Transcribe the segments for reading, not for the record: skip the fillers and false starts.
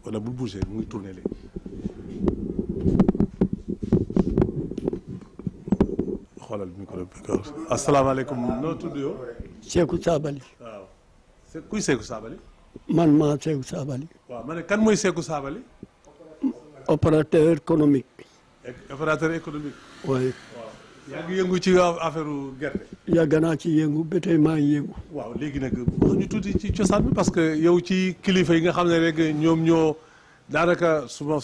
wala bu bougé mu ngi tourné léegi. xoolal micro bi. asalaamaaleykum noo tudd yow. Seeku Sabali. waaw kuy Seeku Sabali. man maa Seeku Sabali. waaw ma ne kan mooy Seeku Sabali. opérateur économique. opérateur économique. waaye. waaw yaa ngi yëngu ci affaire gerte. yàgg naa ci yëngu ba tey maa ngi yëngu. waaw léegi nag wax ñu tuuti ci cosaan bi parce que yow ci kilifa yi nga xam ne rek ñoom ñoo daanaka su ma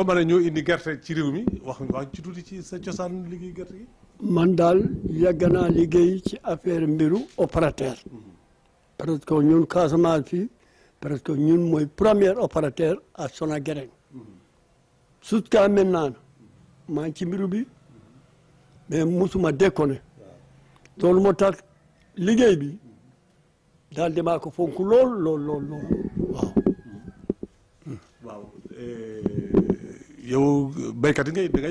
mën a ñoo indi gerte ci réew mi wax ci tuuti ci sa cosaan liggéey gerte gi. man daal yàgg naa liggéey ci affaire mbiru opérateur. parce que ñun Casamance fii parce que ñun mooy premier opérateur à Sonaguéré. jusqu'à maintenant maa ngi ci mbiru bi mais musuma déconné. loolu moo tax liggéey bi daal damaa ko fonk lool waaw. waaw yow béykat yi da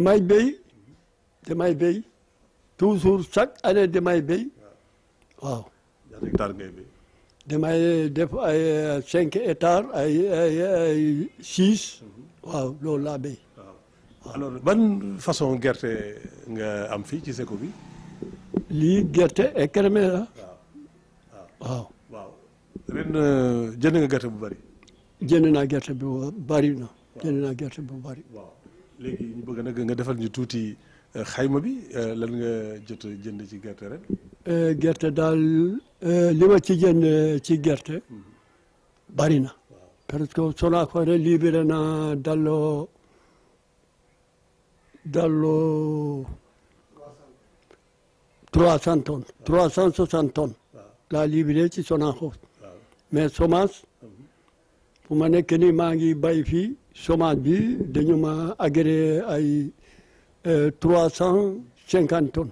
ngay béy. damay béy toujours chaque année damay béy waaw. ñaata hectare ngay béy. damay def ay 5 hectares ay 6. waaw loolu laa béy. waaw alors ban façon gerte nga am fii ci Seko bi. lii gerte écrémé la. waaw. ren jënd nga gerte bu bari. jënd naa gerte bu bari na. jënd naa gerte bu bari. waaw léegi ñu bëgg nag nga defal ñu tuuti xayma bi lan nga jot jënd ci gerte ren. gerte daal li ma ci jënd ci gerte bari na. parce que Sonacore libéré na dallo 300 tonnes 360 tonnes laa libéré ci Sonacos mais semence fu ma nekk nii maa ngi bay fii semence bi dañu ma agréé ay 350 tonnes.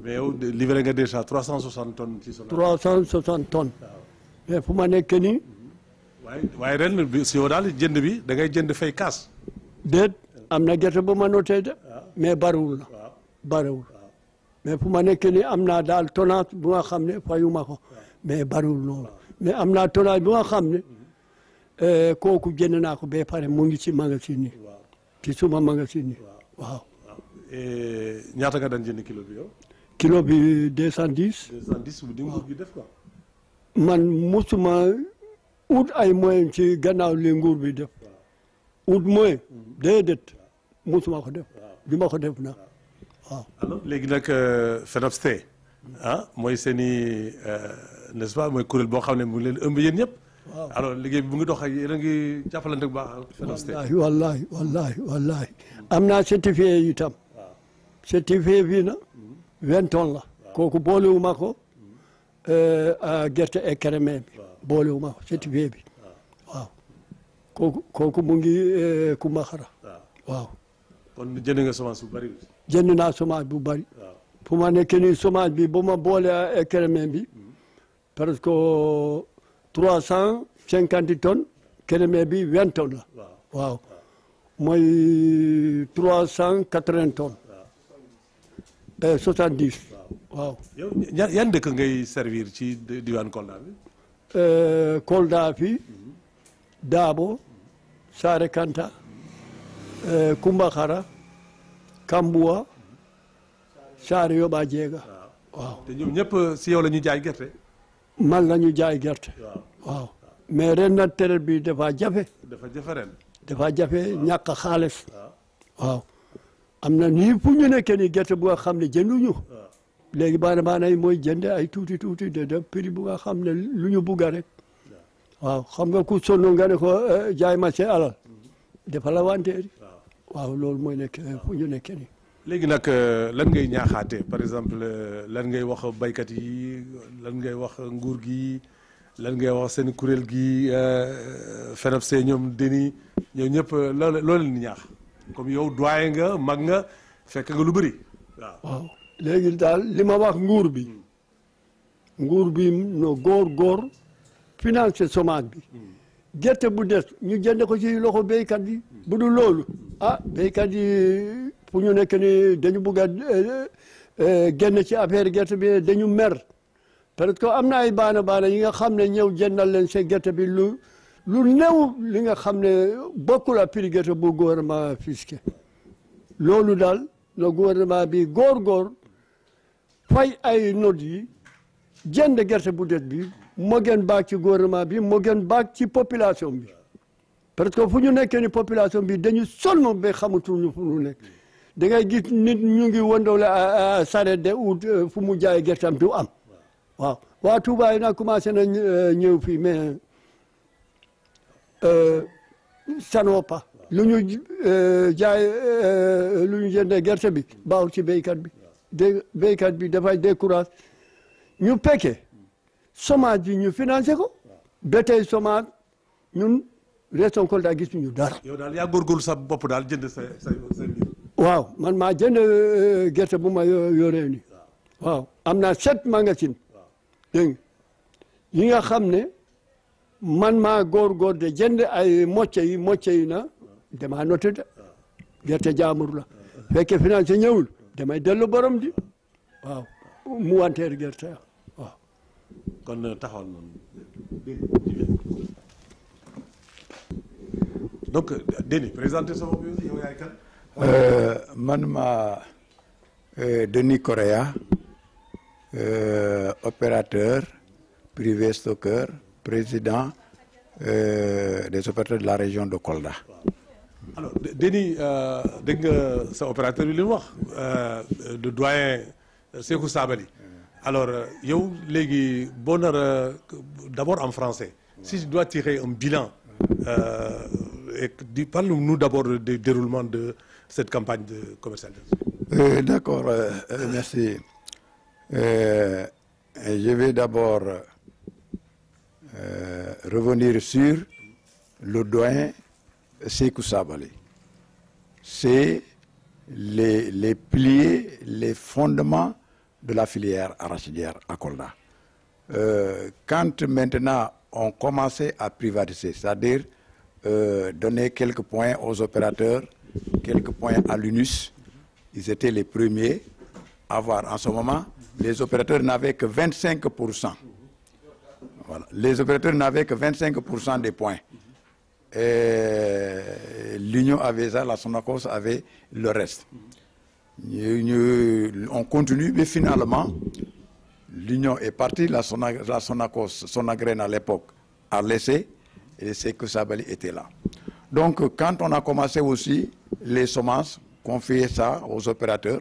mais yow libéré nga déjà 360 tonnes ci Sonacos. 360 tonnes mais fu ma nekk nii. waaye ren bi si yow daal jënd bi da ngay jënd fay kaas. déet am na gerte bu ma noté de mais bariwul na bariwul mais fu ma nekk nii am naa daal tonnage bu nga xam ne fayuma ko mais bariwul noonu mais am naa tonnage bu nga xam ne kooku jënd naa ko ba pare mu ngi ci magasin ni ci suma magasin ni waaw. ñaata nga daan jënd kilo bi yow. kilo bi 210. 210 bu di nguur gi def quoi. man musuma ut ay moyen ci gannaaw li nguur bi def ut moyen déedéet musuma ko def bi ma ko def na waaw. alors léegi nag FENOPST mooy seen i n'est-ce pas mooy kuréel boo xam ne mu ngi leen ëmb yéen ñëpp. alors liggéey bi mu ngi dox ak yéen a ngi jàppalante bu baax FENOPST. wallahi am naa certifié itam. certifié bi na 20 tonnes la. kooku boolewuma ko gerte écrémé bi. boolewuma ko certifié bi waaw kooku mu ngi Kumbaxara waaw. kon jënd nga semence bu bari. jënd naa semence bu bari. fu ma nekk nii semence bi ba ma boole écrémé bi parce que 350 tonnes écrémé bi 20 tonnes la waaw mooy 380 tonnes 70 waaw. yow yan dëkk ngay servir ci diwaan Kolda bi. Kolda fi Dabo Sarekanta Kumbaxara Kambuwa Saare Yoba Jeega waaw. te ñoom ñëpp si yow la ñu jaay gerte. man la ñu jaay gerte. waaw mais ren na tere bi dafa jafe. dafa jafe ren. dafa jafe ñàkk xaalis. waaw am na nii fu ñu nekkee nii gerte bu nga xam ne jënduñu. léegi baana yi mooy jënd ay tuuti de def prix bu nga xam ne lu ñu bugga rek. waaw xam nga ku sonn nga ne ko jaay ma ci alal. dafa la wanteeri. waaw loolu mooy nekk fu ñu nekkee nii. léegi nag lan ngay ñaaxaate par exemple lan ngay wax baykat yi lan ngay wax nguur gi lan ngay wax seen kuréel gi FENOPST ñoom deni ñoom ñëpp loolu leen ñaax comme yow doyen nga mag nga fekk nga lu bëri waaw léegi daal li ma wax nguur bi no góor financé semence bi gerte bu des ñu jënd ko ci loxo béykat bi bu dul loolu béykat yi fu ñu nekk ni dañu bugg a génn ci affaire gerte bi dañu mer parce que am na ay baana yi nga xam ne ñëw jëndal leen seen gerte bi lu lu néew li nga xam ne bokkul a prix gerte bu gouvernement fisqué loolu daal le gouvernement bi góor fay ay notes yi jënd gerte bu det bi moo gën baax ci gouvernement bi moo gën baax ci population bi parce que fu ñu nekkee ni population bi dañu sonn ba xamatuñu fu ñu nekk da ngay gis nit ñu ngi wëndoole saret de ut fu mu jaay gerteem du am waaw waa Touba yi nag commencé na ñëw fii mais ça ne va pas lu ñu jaay lu ñu jëndee gerte bi baaxul ci béykat bi béykat bi dafay décourage ñu pekke semence bi ñu financé ko ba tey semence ñun région Kolda gis ñu dara. yow daal yaa góorgóorlu sa bopp daal jënd sa mbir. waaw man maa jënd gerte bu ma yoree nii waaw am naa 7 magasin dégg nga yi nga xam ne man maa góor de jënd ay mocce yi na damaa noté de gerte jaamur la fekke financé ñëwul damay dellu borom di waaw mu wanteer gerte waaw. kon taxawal noonu donc Déni présenté sa bopp yow yaay kan. man ma Denis Correa opérateur privé stockeur président des opérateurs de la région de Kolda. alors Déni dégg nga sa opérateur bi li mu wax le doyen Sékou Sabali alors yow léegi boo nar a d'abord en français si je dois tirer un bilan parle-nous d'abord du déroulement de cette campagne de commercialisation. D'accord, merci. Je vais d'abord revenir sur le doyen Sékou Sabali. C'est les piliers, les fondements de la filière arachidière à Kolda. Quand maintenant on commençait à privatiser, c'est-à-dire donner quelques points aux opérateurs, quelques points à l'UNUS, ils étaient les premiers à avoir. En ce moment, les opérateurs n'avaient que 25%. Voilà. Les opérateurs n'avaient que 25% des points. L'Union avait ça, la Sonacos avait le reste. On continue, mais finalement, l'Union est partie, la Sonacos, Sonagraine à l'époque, a laissé, et c'est que Sabali était là. Donc, quand on a commencé aussi les semences, confier ça aux opérateurs,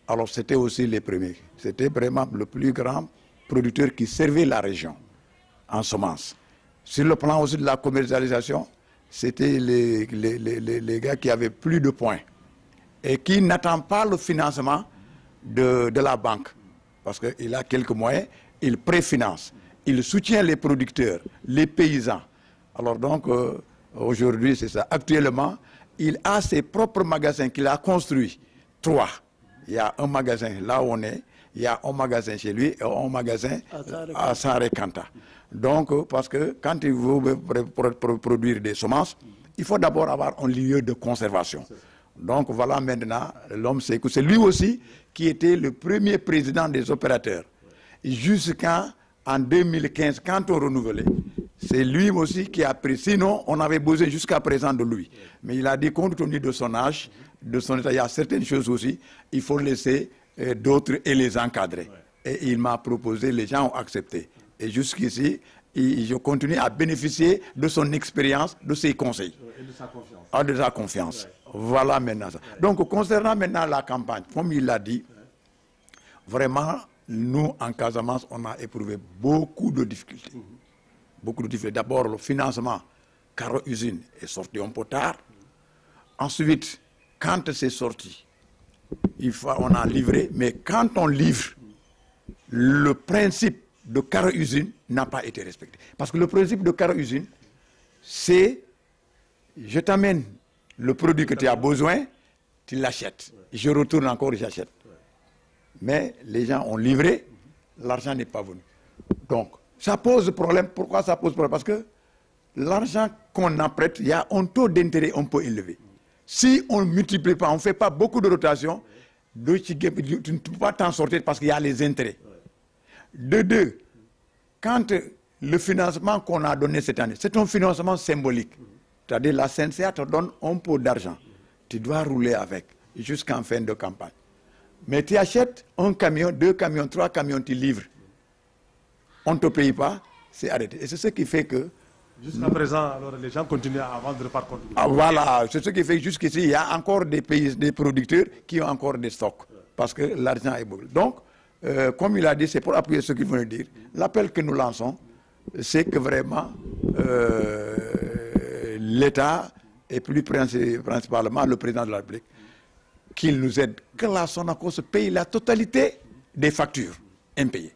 alors c'était aussi les premiers. C'était vraiment le plus grand producteur qui servait la région en semences. Sur le plan aussi de la commercialisation, c'était les gars qui avaient plus de points et qui n'attendent pas le financement de la banque. Parce qu'il a quelques moyens, il préfinance, il soutient les producteurs, les paysans. Alors donc, aujourd'hui, c'est ça. Actuellement, il a ses propres magasins qu'il a construits. 3. Il y a un magasin là où on est, il y a un magasin chez lui et un magasin à Sarekanta. Donc, parce que quand il veut produire des semences, il faut d'abord avoir un lieu de conservation. Donc voilà maintenant, l'homme Sékou, c'est lui aussi qui était le premier président des opérateurs. Jusqu'en 2015, quand on renouvelait, c'est lui aussi qui a pris. Sinon, on avait besoin jusqu'à présent de lui. Mais il a dit, compte tenu de son âge, de son état, il y a certaines choses aussi, il faut laisser d'autres et les encadrer. Et il m'a proposé, les gens ont accepté. Et jusqu'ici, je continue à bénéficier de son expérience, de ses conseils. Et de sa confiance. Ah, de sa confiance. Ouais. Voilà maintenant ça. Donc, concernant maintenant la campagne, comme il l'a dit, vraiment, nous, en Casamance, on a éprouvé beaucoup de difficultés. Beaucoup de difficultés. D'abord, le financement, Caro Usine est sorti un peu tard. Ensuite, quand c'est sorti, on a livré, mais quand on livre, le principe de Caro Usine n'a pas été respecté. Parce que le principe de Caro Usine, c'est je t'amène le produit que tu as besoin, tu l'achètes. Je retourne encore et j'achète. Mais les gens ont livré, l'argent n'est pas venu. Donc, ça pose problème. Pourquoi ça pose problème? Parce que l'argent qu'on apprête, il y a un taux d'intérêt un peu élevé. Si on ne multiplie pas, on ne fait pas beaucoup de rotation, tu ne peux pas t'en sortir parce qu'il y a les intérêts. De deux, quand le financement qu'on a donné cette année, c'est un financement symbolique. C'est-à-dire la CNCA te donne un pot d'argent. Tu dois rouler avec jusqu'en fin de campagne. Mais tu achètes un camion, 2 camions, 3 camions, tu livres. On ne te paye pas, c'est arrêté. Et c'est ce qui fait que... Jusqu'à présent, alors, les gens continuent à vendre par contre. Ah, voilà, c'est ce qui fait que jusqu'ici, il y a encore des pays, des producteurs qui ont encore des stocks. Parce que l'argent est beaucoup. Donc, comme il a dit, c'est pour appuyer ce qu'il venait de dire. L'appel que nous lançons, c'est que vraiment l'État et plus principalement le président de la République, qu'il nous aide, que la Sonacos paye la totalité des factures impayées.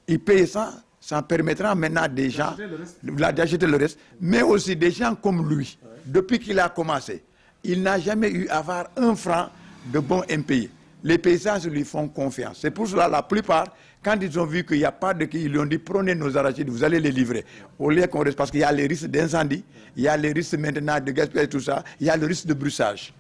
Il paye ça, ça permettra maintenant des gens d'acheter le reste, mais aussi des gens comme lui. Depuis qu'il a commencé, il n'a jamais eu à avoir un franc de bons impayés. Les paysans lui font confiance. C'est pour cela la plupart, quand ils ont vu qu'il n'y a pas de... Ils lui ont dit, prenez nos arachides, vous allez les livrer. Au lieu qu'on reste, parce qu'il y a les risques d'incendie, il y a les risques maintenant de gaspillage et tout ça, il y a le risque de bruissage.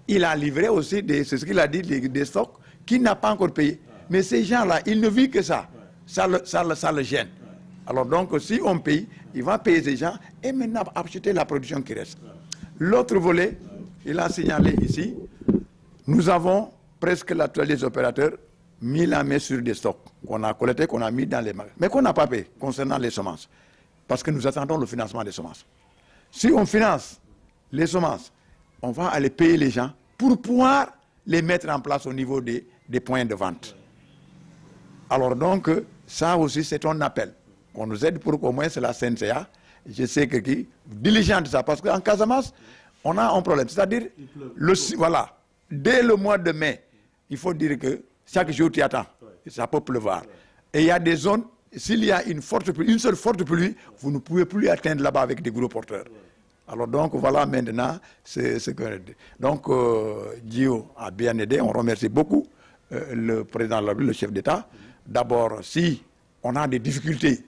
Il a livré aussi, c'est ce qu'il a dit, des stocks qu'il n'a pas encore payés. Mais ces gens-là, ils ne vivent que ça. Ça le gêne. Alors donc, si on paye, il va payer ces gens et maintenant acheter la production qui reste. L'autre volet, il a signalé ici, nous avons presque la totalité des opérateurs mis la main sur des stocks qu'on a collectés, qu'on a mis dans les magasins, mais qu'on n'a pas payé concernant les semences. Parce que nous attendons le financement des semences. Si on finance les semences, on va aller payer les gens pour pouvoir les mettre en place au niveau des points de vente. Alors donc, ça aussi c'est un appel. On nous aide pour qu'au moins c'est la CNCA. Je sais que qui diligente ça, parce qu'en Casamance, on a un problème. C'est-à-dire, voilà, dès le mois de mai, il faut dire que chaque jour tu attends, ça peut pleuvoir. Et il y a des zones, s'il y a une seule forte pluie, vous ne pouvez plus atteindre là-bas avec des gros porteurs. Alors donc voilà maintenant ce que... Donc Gio a bien aidé, on remercie beaucoup le président de la République, le chef d'État. D'abord, si on a des difficultés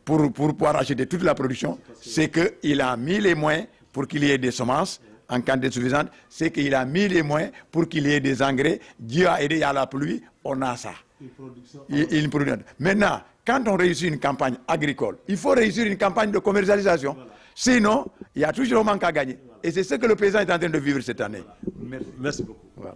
pour pouvoir acheter toute la production, c'est qu'il a mis les moyens pour qu'il y ait des semences en quantité suffisante, c'est qu'il a mis les moyens pour qu'il y ait des engrais. Dieu a aidé à la pluie, on a ça. Une production. Maintenant, quand on réussit une campagne agricole, il faut réussir une campagne de commercialisation. Voilà. Sinon, il y a toujours un manque à gagner. Voilà. Et c'est ce que le président est en train de vivre cette année. Voilà. Merci beaucoup. Voilà.